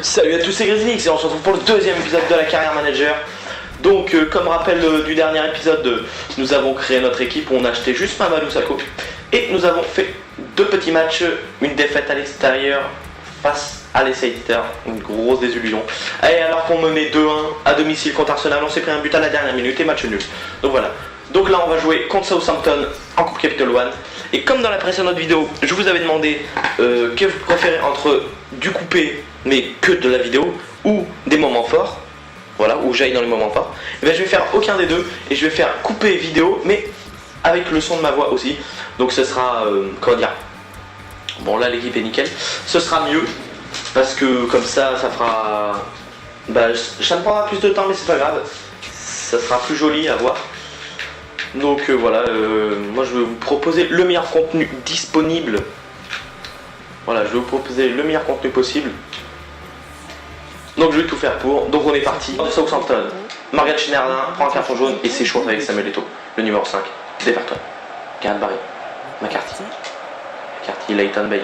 Salut à tous, c'est Grizzlix et on se retrouve pour le deuxième épisode de la carrière manager. Donc comme rappel du dernier épisode, nous avons créé notre équipe, on a acheté juste Mamadou Sakho et nous avons fait deux petits matchs, une défaite à l'extérieur face à l'Leicester, une grosse désillusion. Et alors qu'on menait 2-1 à domicile contre Arsenal, on s'est pris un but à la dernière minute et match nul. Donc voilà. Donc là on va jouer contre Southampton en Coupe Capital One. Et comme dans la précédente vidéo, je vous avais demandé que vous préférez entre du coupé mais que de la vidéo ou des moments forts, voilà, où j'aille dans les moments forts, et bien je vais faire aucun des deux et je vais faire couper vidéo mais avec le son de ma voix aussi. Donc ce sera, comment dire, bon là l'équipe est nickel, ce sera mieux parce que comme ça fera, bah ça me prendra plus de temps mais c'est pas grave, ça sera plus joli à voir. Donc voilà, moi je vais vous proposer le meilleur contenu disponible. Voilà, je vais vous proposer le meilleur contenu possible. Donc je vais tout faire pour. Donc on est parti. Southampton, Morgan Schneiderlin prend un carton jaune et s'échauffe avec Samuel Eto'o, le numéro 5 d'Everton. Gareth Barry, McCarthy, Leighton Baines.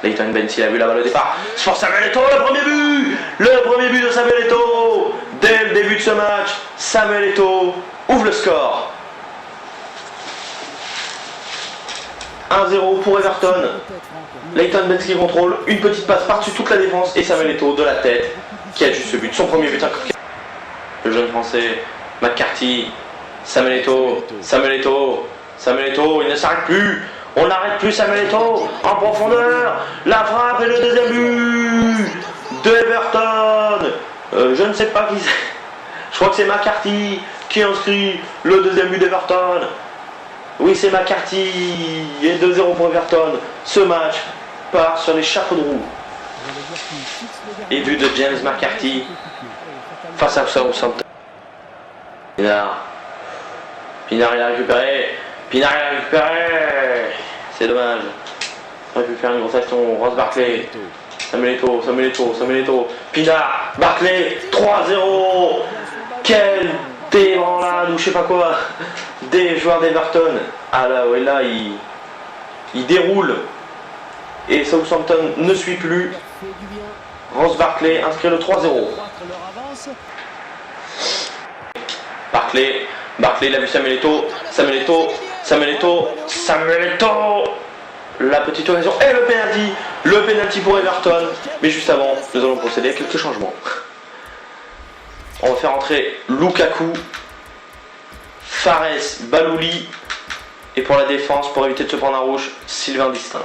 Leighton Baines, il a vu la balle au départ. C'est pour Samuel Eto'o, le premier but. Le premier but de Samuel Eto'o. Dès le début de ce match, Samuel Eto'o ouvre le score. 1-0 pour Everton. Leighton Baines qui contrôle, une petite passe par-dessus toute la défense et Samuel Eto'o de la tête qui a juste ce but, son premier but. Le jeune français, McCarthy, Samuel Eto'o, il ne s'arrête plus. On n'arrête plus Samuel Eto'o en profondeur. La frappe et le deuxième but de Everton. Je ne sais pas qui c'est. Je crois que c'est McCarthy qui inscrit le deuxième but d'Everton. Oui, c'est McCarthy et 2-0 pour Everton. Ce match part sur les chapeaux de roue. Et but de James McCarthy face à Southampton. Pinard, il a récupéré. C'est dommage. On aurait pu faire une grosse action. Ross Barkley. Samuel Eto'o. Pinard, Barkley, 3-0. Quel débranlade ou je sais pas quoi des joueurs d'Everton. Ah là, ouais, là, il déroule. Et Southampton ne suit plus. Ross Barkley inscrit le 3-0. Barkley, il a vu Samuel Eto'o. La petite occasion et le penalty pour Everton. Mais juste avant, nous allons procéder à quelques changements. On va faire entrer Lukaku, Fares, Balouli, et pour la défense, pour éviter de se prendre un rouge, Sylvain Distin.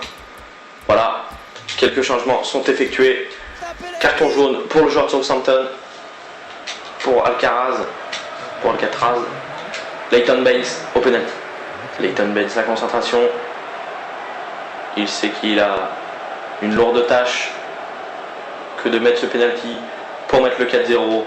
Voilà, quelques changements sont effectués. Carton jaune pour le joueur de Southampton, pour Alcaraz, Leighton Baines au penalty. Leighton Baines, la concentration. Il sait qu'il a une lourde tâche que de mettre ce penalty pour mettre le 4-0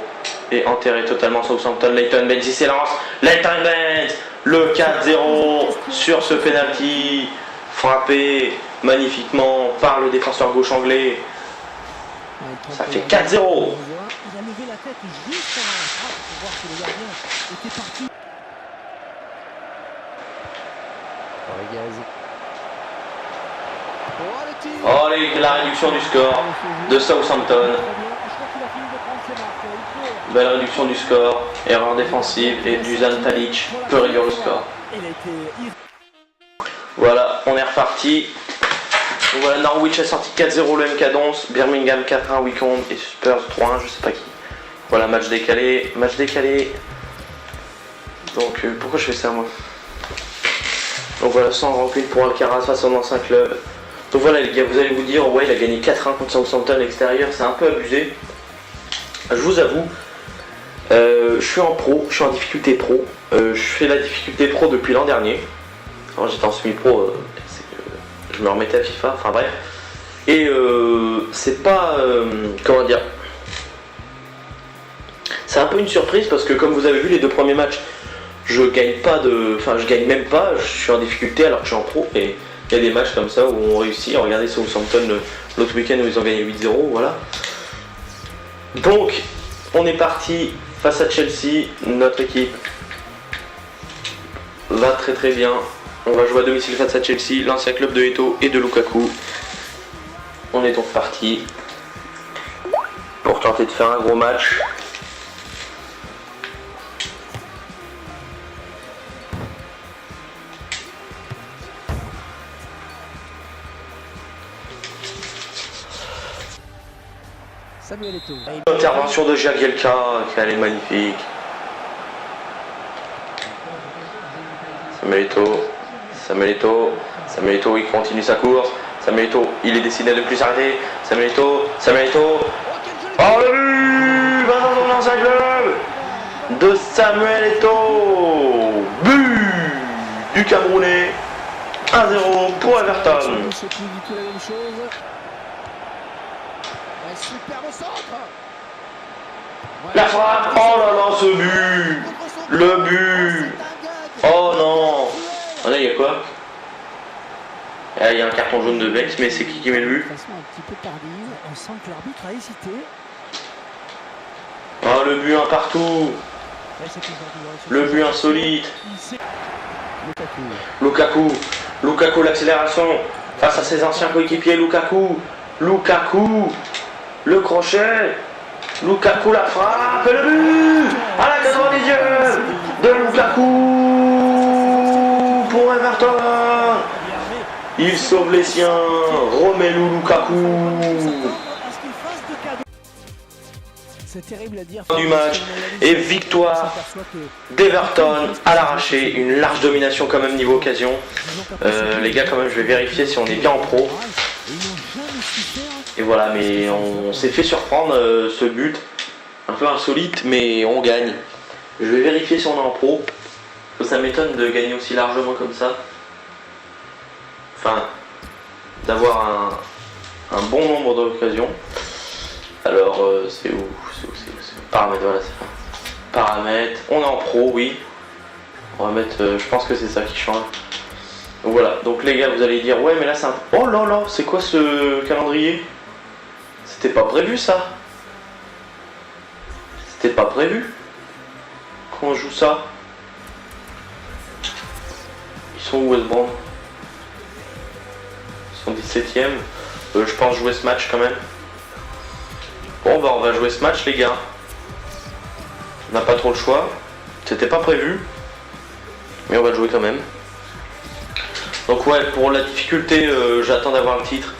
et enterrer totalement Southampton. Leighton Baines, il s'élance. Leighton Baines, le 4-0 sur ce penalty frappé magnifiquement par le défenseur gauche anglais. Ça fait 4-0. Il a levé la tête juste avant la frappe pour voir que le gardien était parti. Oh, la réduction du score de Southampton. Belle réduction du score, erreur défensive et Dusan Tadic peut réduire le score. Voilà, on est reparti. Voilà, Norwich a sorti 4-0 le MK11, Birmingham 4-1 Wycombe et Spurs 3-1, je sais pas qui. Voilà, match décalé. Donc pourquoi je fais ça moi? Donc voilà, sans rancune pour Alcaraz face à son ancien club. Donc voilà les gars, vous allez vous dire, ouais il a gagné 4-1 contre Southampton à l'extérieur, c'est un peu abusé. Je vous avoue, je suis en pro, je suis en difficulté pro. Je fais la difficulté pro depuis l'an dernier. Alors j'étais en semi-pro, je me remettais à FIFA, enfin bref. Et c'est pas, comment dire, c'est un peu une surprise parce que comme vous avez vu les deux premiers matchs, je gagne pas de, enfin je gagne même pas, je suis en difficulté alors que je suis en pro et Il y a des matchs comme ça où on réussit. Regardez Southampton l'autre week-end où ils ont gagné 8-0, voilà. Donc, on est parti face à Chelsea. Notre équipe va très très bien. On va jouer à domicile face à Chelsea, l'ancien club de Eto'o et de Lukaku. On est donc parti pour tenter de faire un gros match. Samuel Eto'o. Intervention de Jagielka, elle est magnifique. Samuel Eto'o, il continue sa course. Samuel Eto'o, il est décidé de ne plus s'arrêter. Samuel Eto'o. Oh le but dans son ancien club de Samuel Eto'o. But du Camerounais. 1-0 pour Everton. La frappe. Oh là là, ce but. Le but. Oh non. Ah là, il y a quoi? Il y a un carton jaune de Vex, mais c'est qui met le but? Un petit peu tardive, on sent que l'arbitre a hésité. Oh le but un partout. Le but insolite. Lukaku l'accélération face à ses anciens coéquipiers. Lukaku, le crochet. Lukaku la frappe et le but à la 90e de Lukaku pour Everton. Il sauve les siens, Romelu Lukaku. C'est terrible à dire. Du match et victoire d'Everton à l'arraché, une large domination quand même niveau occasion. Les gars, quand même, je vais vérifier si on est bien en pro. Et voilà, mais on s'est fait surprendre ce but, un peu insolite, mais on gagne. Je vais vérifier si on est en pro. Ça m'étonne de gagner aussi largement comme ça. Enfin, d'avoir un bon nombre d'occasions. Alors, c'est où? Paramètres, voilà, c'est ça. Paramètres, on est en pro, oui. On va mettre, je pense que c'est ça qui change. Donc voilà, donc les gars, vous allez dire, ouais, mais là c'est un... Oh là là, c'est quoi ce calendrier? C'était pas prévu ça. C'était pas prévu qu'on joue ça. Ils sont où, West Brom? Ils sont 17ème. Je pense jouer ce match quand même. Bon bah on va jouer ce match les gars. On n'a pas trop le choix. C'était pas prévu. Mais on va le jouer quand même. Donc ouais, pour la difficulté, j'attends d'avoir le titre.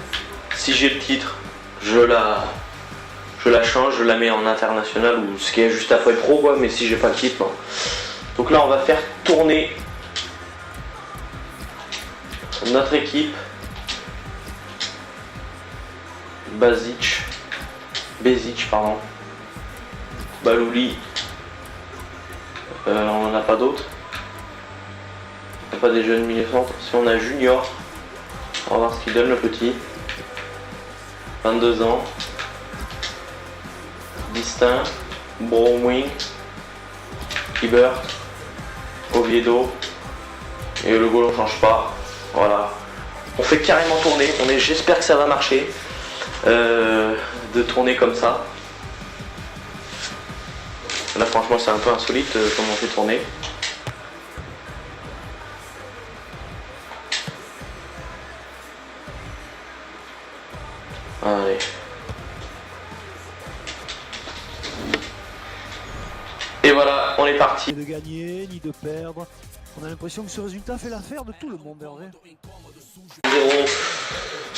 Si j'ai le titre, je la change, je la mets en international ou ce qui est juste après pro quoi, mais si j'ai pas le titre, non. Donc là on va faire tourner notre équipe. Bezic, pardon. Balouli. On n'en a pas d'autres. On n'a pas des jeunes milieu centre. Si on a Junior, on va voir ce qu'il donne le petit. 22 ans. Distinct. Bromwing. Kibert. Oviedo. Et le goal on change pas. Voilà. On fait carrément tourner. J'espère que ça va marcher. De tourner comme ça. Là franchement c'est un peu insolite comment on fait tourner. Allez. Et voilà, on est parti. Ni de gagner, ni de perdre. On a l'impression que ce résultat fait l'affaire de tout le monde, Hervé.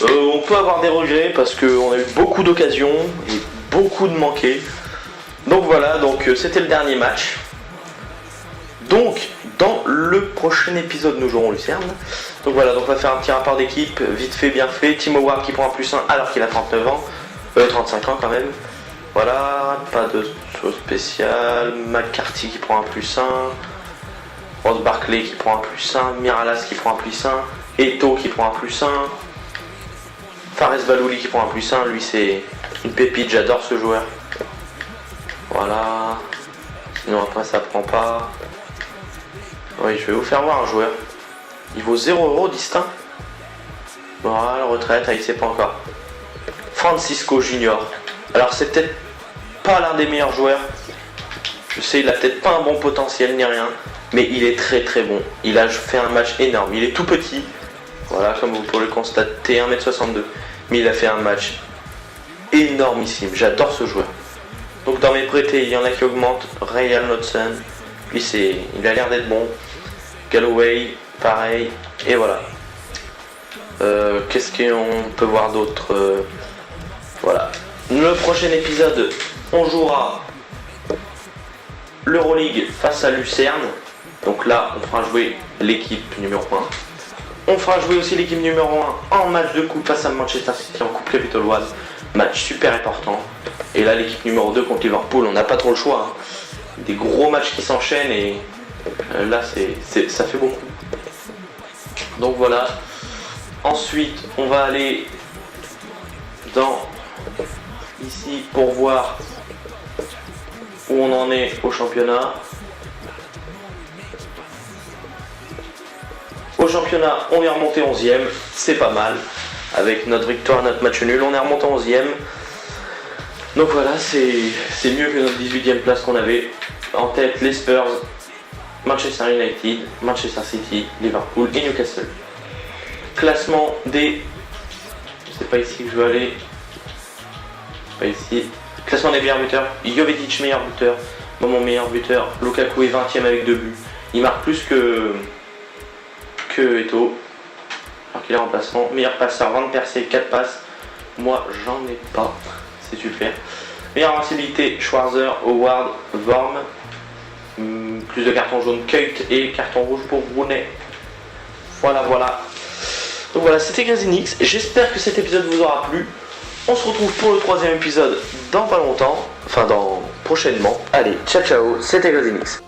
On peut avoir des regrets parce qu'on a eu beaucoup d'occasions et beaucoup de manqués. Donc voilà, donc c'était le dernier match. Donc dans le prochain épisode nous jouerons Lucerne. Donc voilà, donc on va faire un petit rapport d'équipe, vite fait, bien fait. Timo Ward qui prend un +1 alors qu'il a 39 ans. 35 ans quand même. Voilà, pas de chose spéciale. McCarthy qui prend un +1. Ross Barkley qui prend un +1. Miralas qui prend un +1. Eto'o qui prend un +1. Fares Balouli qui prend un +1. Lui c'est une pépite, j'adore ce joueur. Voilà. Sinon après ça prend pas. Oui, je vais vous faire voir un joueur. Il vaut 0 € distinct. Voilà, retraite, il sait pas encore. Francisco Junior. Alors c'est peut-être pas l'un des meilleurs joueurs. Je sais, il a peut-être pas un bon potentiel ni rien. Mais il est très très bon. Il a fait un match énorme. Il est tout petit. Voilà, comme vous pouvez le constater, 1m62. Mais il a fait un match énormissime. J'adore ce joueur. Donc dans mes prêtés, il y en a qui augmentent. Ryan Knudsen. Lui, il a l'air d'être bon. Galloway, pareil. Et voilà. Qu'est-ce qu'on peut voir d'autre voilà. Le prochain épisode, on jouera l'Euroleague face à Lucerne. Donc là, on fera jouer l'équipe numéro 1. On fera jouer aussi l'équipe numéro 1 en match de coupe face à Manchester City en coupe Capital One. Match super important. Et là, l'équipe numéro 2 contre Liverpool, on n'a pas trop le choix. Hein. Des gros matchs qui s'enchaînent et là, ça fait beaucoup. Donc voilà. Ensuite, on va aller dans ici pour voir où on en est au championnat. Au championnat, on est remonté 11e, c'est pas mal. Avec notre victoire, notre match nul, on est remonté 11e. Donc voilà, c'est mieux que notre 18e place qu'on avait. En tête, les Spurs, Manchester United, Manchester City, Liverpool et Newcastle. Classement des... C'est pas ici que je veux aller. Pas ici. Classement des meilleurs buteurs. Jovetic meilleur buteur. Moi, mon meilleur buteur. Lukaku est 20e avec 2 buts. Il marque plus que Eto'o. Alors qu'il est remplaçant. Meilleur passeur, 20 percées, 4 passes. Moi, j'en ai pas. C'est super. Meilleure invincibilité, Schwarzer, Howard, Worm. Plus de cartons jaunes, Kuyt et carton rouge pour Brunet. Voilà. Donc voilà, c'était Grazinix. J'espère que cet épisode vous aura plu. On se retrouve pour le 3e épisode dans pas longtemps. Enfin, prochainement. Allez, ciao, c'était Grazinix.